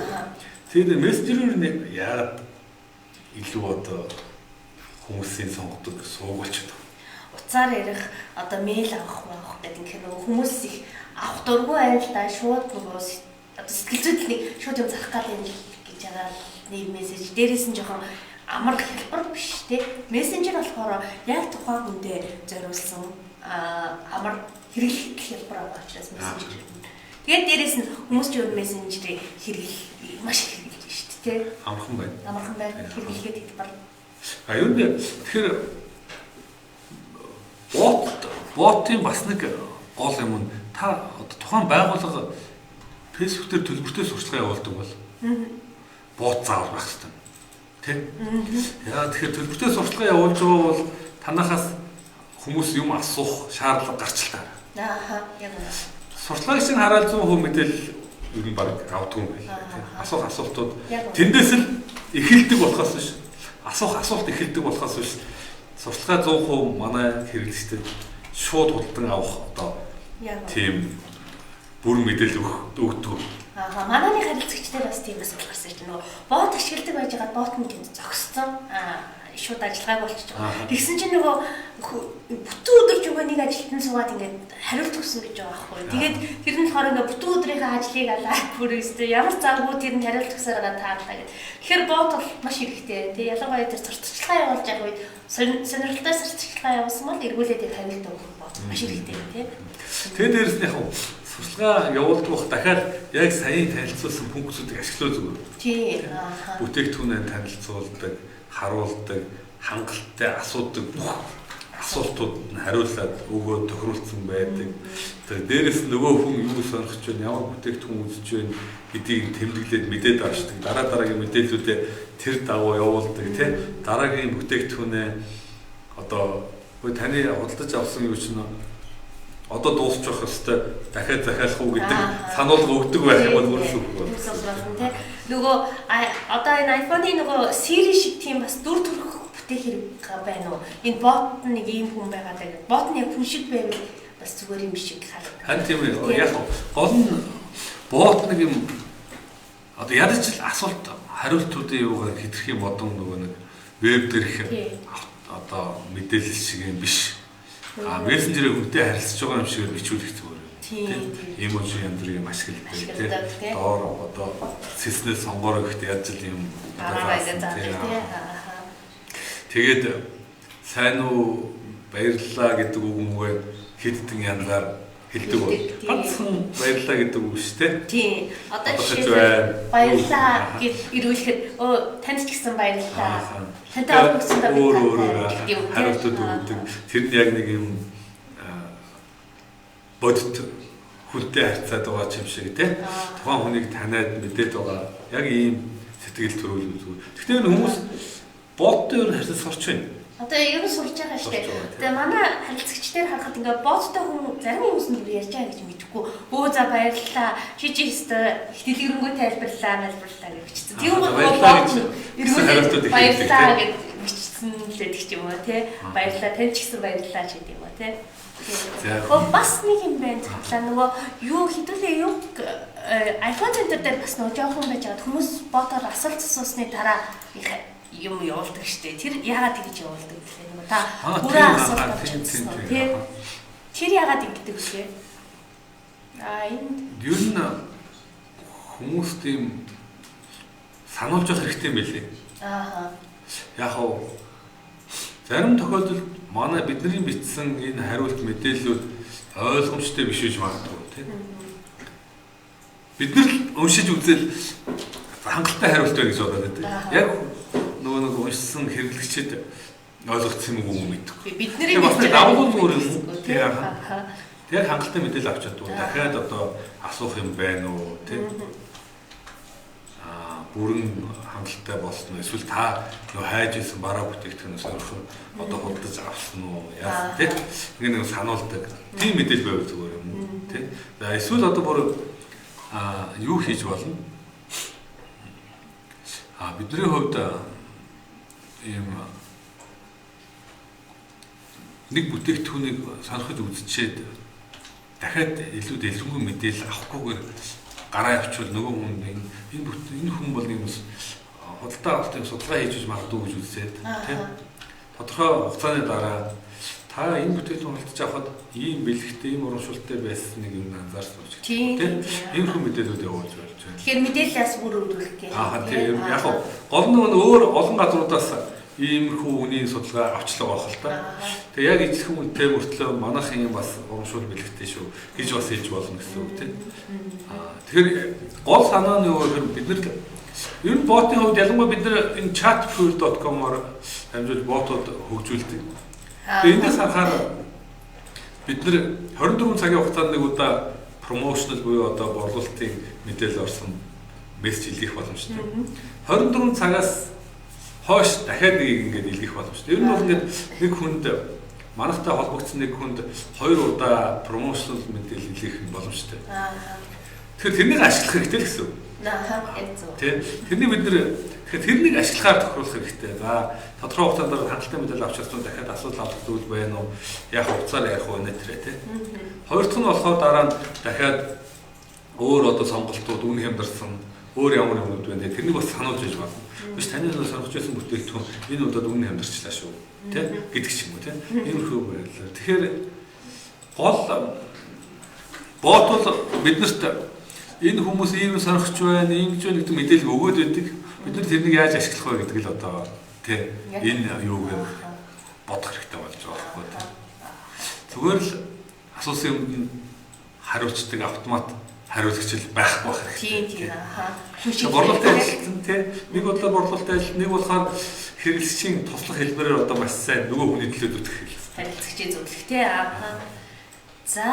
Тэгээд мессенжерээр нэг яагаад илүү одоо хүмүүсийн сонгодог сууг болчихдог. Утсаар ярих одоо мэйл авах гэдэг нь нөгөө хүмүүс их авах дургүй айлдаа шууд нөгөө одоо сэтгэл зүйдлийг шууд юм зарах гэдэг гэж байгаа нэг мессеж дээрээс нь жоохон амар хэлбэр биш те. Мессенжер болохоор яг тухайн хүндээ зориулсан амар хэрэглэх хэлбэр байгаа учраас мессенжер. Тэгээд дээрээс нь хүмүүс ч өөр мессенжерийг хэрэглэх маш их хэрэглэж шүү дээ те. Амархан байна. Хэрэглэхэд хэлбэр. Юу нэ тэгэхээр ботын бас нэг гол юм нь та тухайн байгууллага Facebook дээр төлбөртэй сурчлагын явуулдаг бол бот заавар байх хэрэгтэй. Тэ? Яа тэгэхээр төлбөртэй сурчлагын явуулж байгаа бол танахаас хүмүүс юм асуух шаардлага гарч л таараа. Яг үнэ. Сурчлагыг шиг хараад 100% мэдээлэл ер нь баг авдаг юм байна. Асуух асуултууд тэндээс л эхэлдэг болохоос биш. Асуулт эхэлдэг болохоос биш. Сурчлагаа 100% манай хэрэглэгчдэд шууд худалдан авах одоо тийм бүр мэдээлэл өгдөг. Манайны харилцагчдаар бас тийм асуудал гарсан шүү дээ. Нөгөө бот ашигладаг байж байгаа бот нь тэнд зогссон. Шууд ажиллагааг болчихж байгаа. Тэгсэн чинь нөгөө бүтэн өдөр ч нэг ажилтан суугаад ингээд хариулт өгсөн гэж байгаа байхгүй. Тэгээд тэр нь болохоор ингээд бүтэн өдрийнхөө ажлыг алаад бүр өстэй ямар завгүй тэр нь хариулт өгсөөр байгаа таалаа гэдэг. Тэгэхээр бот бол маш хэрэгтэй. Тэгээд ялангуяа тэр сурталчилгаа явуулж байгаа үед сонирхолтой сурталчилгаа явуулсан бол эргүүлээд тэр хариулт өгөх бот маш хэрэгтэй тийм. Тэгээд дээрэс нь яг сурчлагаа явуулдаг бох дахиад яг саяын танилцуулсан функцүүдийг ашиглах зүгээр. Тийм. Бүтээгдэхүүнээ танилцуулдаг, харуулдаг, хангалттай асуудаг бүх асуултууд нь хариулаад өгөө тохируулсан байдаг. Тэгээд дээрэс нь нөгөө хүн юу сонирхож байна, ямар бүтээгдэхүүн үзэж байна гэдгийг тэмдэглээд мэдээд авчдаг. Дараагийн мэдээллүүдээ тэр дагуу явуулдаг тийм. Дараагийн бүтээгдэхүүнээ одоо таны худалдаж авсан юу чинь одоо дуусчих хэвээр дахиад захиалах уу гэдэг сануулга өгдөг байх юм бол үргэлж өгөх. Нөгөө одоо энэ iPhone-ийн нөгөө Siri шиг тийм бас дүр төрх бүтээх хэрэг байна уу? Энэ бот нэг ийм хүн байгаад байгаа. Бот нь яг хүн шиг байвал бас зүгээр юм шиг харагдав. Харин тийм үү? Яг гол нь бот нэг юм одоо ядаж л асуулт хариултуудын юугаар хэтрэх юм бодон нөгөө нэг веб дээрх одоо мэдээлэл шиг юм биш. Мессенжерээр хүнтэй харилцаж байгаа юм шиг бичүүлэх зүгээр. Тийм. Эможи яндрыг ашигладаг тийм. Доор одоо сэснээс сонгороо гэхдээ яаж л юм. Тэгээд сайн уу баярлалаа гэдэг үг мөгөө хэдэн янзаар хэлдэг бол. Ганцхан баярлалаа гэдэг үг шүү дээ. Тийм. Одоо жишээ баярлалаа гэж ирүүлэхэд танд ч гэсэн баярлалаа. Тантай уулзсандаа өөр хариултууд өгдөг. Тэр нь яг нэг юм бодит хүнтэй харьцаад байгаа юм шиг тий. Тухайн хүнийг танаад мэдээд байгаа. Яг ийм сэтгэл төрүүлж. Гэхдээ хүмүүс боттой өөр харьцаж сурч байна. Одоо ер нь сурж байгаа шүү дээ. Тэгээ манай харилцагчдаар харахад ингээ боттой хүн зарим хүмүүс нь ярьж байгаа гэж мэдэхгүй. Өө за баярлалаа. Чи өстой их дэлгэрэнгүй тайлбарлаа гэж бичсэн. Тийм бол бот эргүүлээд баярлалаа гэж бичсэн л гэдэг ч юм уу тий. Баярлалаа тань ч гэсэн баярлалаа ч гэдэг юм уу тий. Бас нэг юм байна. Нөгөө юу хэдүүлээ юу iPhone центр дээр бас нөгөө жоохон байж байгаа хүмүүс ботоор асуулт асуусны дараа юм явуулдаг штэ. Тэр яагаад тэгж явуулдаг вэ? Нөгөө та бүрээ асуулт авчихсан тий. Тэр яагаад ингэдэг вэ? Энэ ер нь хүмүүс тийм сануулж явах хэрэгтэй юм билээ. Аа. Яг хоо зарим тохиолдолд манай бидний бичсэн энэ хариулт мэдээллүүд ойлгомжтой биш гэж магадгүй тийм. Бид нар л уншиж үзэл хангалттай хариулт байх гэж бодоод байдаг. Яг нөгөө нэг уншсан хэрэглэгчид ойлгогдсон юм уу мэдэхгүй. Бидний бас давуу зүгээр юм. Тийм. Яг хангалттай мэдээлэл авч чадвал дахиад одоо асуух юм байна уу тийм. Бүрэн хангалттай болсон уу эсвэл та нөгөө хайж исэн бараа бүтээгдэхүүнээс өөрөөр одоо худалдаж авсан уу яа тийм. Ингээ нэг сануулдаг. Тийм мэдээлэл байвал зүгээр юм тийм. За эсвэл одоо бүр юу хийж болно? Бидний хувьд ийм нэг бүтээгдэхүүнийг сонирхож үзчихэд дахиад илүү дэлгэрэнгүй мэдээлэл авахгүйгээр гараа явуучвал нөгөө хүн энэ хүн бол юм худалдаа авалтын судалгаа хийж магадгүй гэж үзээд тийм тодорхой хугацааны дараа та энэ бүтээгдэхүүн худалдаж авахад ийм бэлэгтэй ийм урамшуулттай байсан нэг юм анзаарсан үү тийм энэ хүн мэдээлүүд явуулж болж байна. Тэгэхээр мэдээлэлээс бүр өргөх гэх юм. Тийм яг гол нь өөр олон газруудаас иймэрхүү үнийн судалгаа авчлага авах л та. Тэгээ яг ижлэх үнэтэй мөртлөө манайхан юм бас урамшуул бэлэгтэй шүү гэж бас хэлж болно гэсэн үг тийм. Тэгэхээр гол санаа нь юу гэхээр бид нар ер нь ботын хувьд ялангуяа бид нар энэ chatpool.com-оор дамжуулж ботууд хөгжүүлдэг. Тэгээ эндээс харахаар бид нар 24 цагийн хугацаанд нэг удаа промошнл буюу одоо борлуулалтын мэдээлэл орсон мессеж илгээх боломжтой. 24 цагаас хойш дахиад нэг ингэж илгээх боломжтой. Ер нь бол ингэж нэг хүнд манайхтай холбогдсон нэг хүнд 2 удаа промошнл мэдээлэл илгээх боломжтой. Тэгэхээр тэрнийг ашиглах хэрэгтэй л гэсэн үг. Тийм. Тэрнийг бид нэр тэгэхээр тэрнийг ашиглахаар тохируулах хэрэгтэй. За тодорхой хугацаанд хангалттай мэдээлэл авч чадсан дахиад асуудал авах зүйл байна уу? Яг хугацаар ярих уу нэтэрэ тийм. Хоёр дахь нь болохоор дараа нь дахиад өөр одоо сонголтууд үн хямдарсан өөр ямар юмуд байна. Тэрнийг бас сануулж яж байна. Биш таны сонирхож байсан бүтээгдэхүүн энэ удаад үн хямдарчлаа шүү. Тэ гэдэг ч юм уу тийм. Иймэрхүү байлаа. Тэгэхээр гол бот бол биднэрт энэ хүмүүс ийм сонирхож байна, ингэж байна гэдэг мэдээлэл өгөөд байдаг. Бид нар тэрнийг яаж ашиглах вэ гэдэг л одоо тий энэ юуг бодох хэрэгтэй болж байгаа байхгүй тий. Зүгээр л асуусан юмд хариуцдаг автомат хариуцлагч л байхгүй байх хэрэгтэй. Тийм. Борлуулалтын ажил тий нэг бодлоо борлуулалтын ажил нэг болохоор хэрэглэгчийн туслах хэлбэрээр одоо маш сайн нөгөө хүний төлөөд үтгэх хэрэгтэй. Харилцагчийн зөвлөх тий За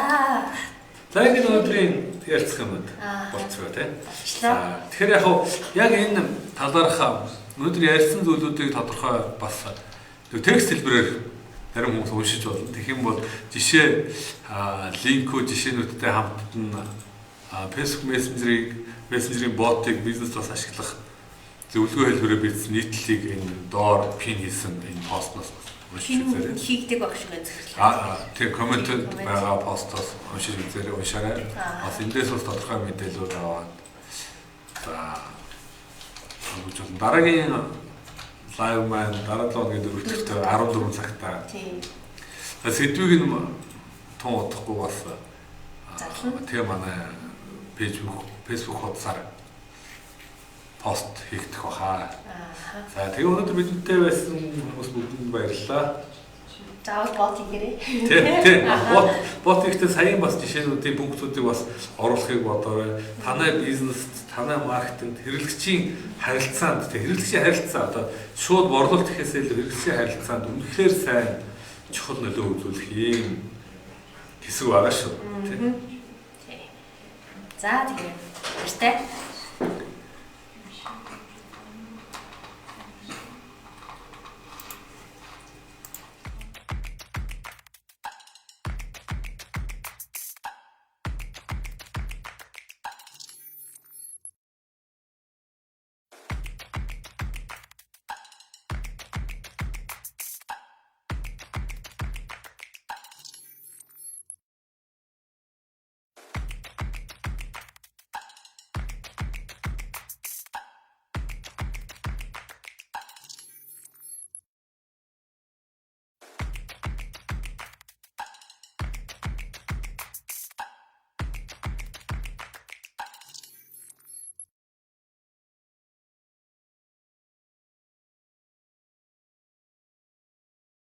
Тайгийн өнөөдрийн ярилцах юмуд болцгоо тийм. Тэгэхээр яг энэ талаарх өнөөдөр ярьсан зүйлүүдийг тодорхой бас текст хэлбэрээр зарим хүмүүс уншиж болно. Тэгэх юм бол жишээ линкүүд жишээнүүдтэй хамт нь Facebook Messenger-ийн ботыг бизнес бас ашиглах зөвлөгөө хэлбэрээр бичсэн нийтлэлийг энэ доор пин хийсэн энэ постноос хийгдэг баг шиг зөвлөлөө. Тэр комментэд байгаа постоос уншиж үзээрэй, уншаарай. Бас эндээс бас тодорхой мэдээлэлүүд аваад. За. Дараагийн лайв маань дараа 7 өдрийн дөрөвдөгтөө 14 цагтаа. Тийм. Сэдвийг нь тун удахгүй бас тэр манай Facebook хуудасаар пост хийгдэх баха. За тэгээ өнөөдөр бидэнтэй байсан хүмүүс бүгдэнд баярлалаа. Заавал бот хийгээрэй. Тийм. Бот ихтэй саяхан бас жишээнүүдийн пунктуудыг бас оруулахыг бодоорой. Танай бизнест, танай маркетингт хэрэглэгчийн харилцаанд, хэрэглэгчийн харилцаа одоо шууд борлуулалт гэхээс илүү хэрэглэгчийн харилцаанд үнэхээр сайн чухал нөлөө үзүүлэх юм хэсэг байгаа шүү. Тийм. За тэгээ. Баяртай.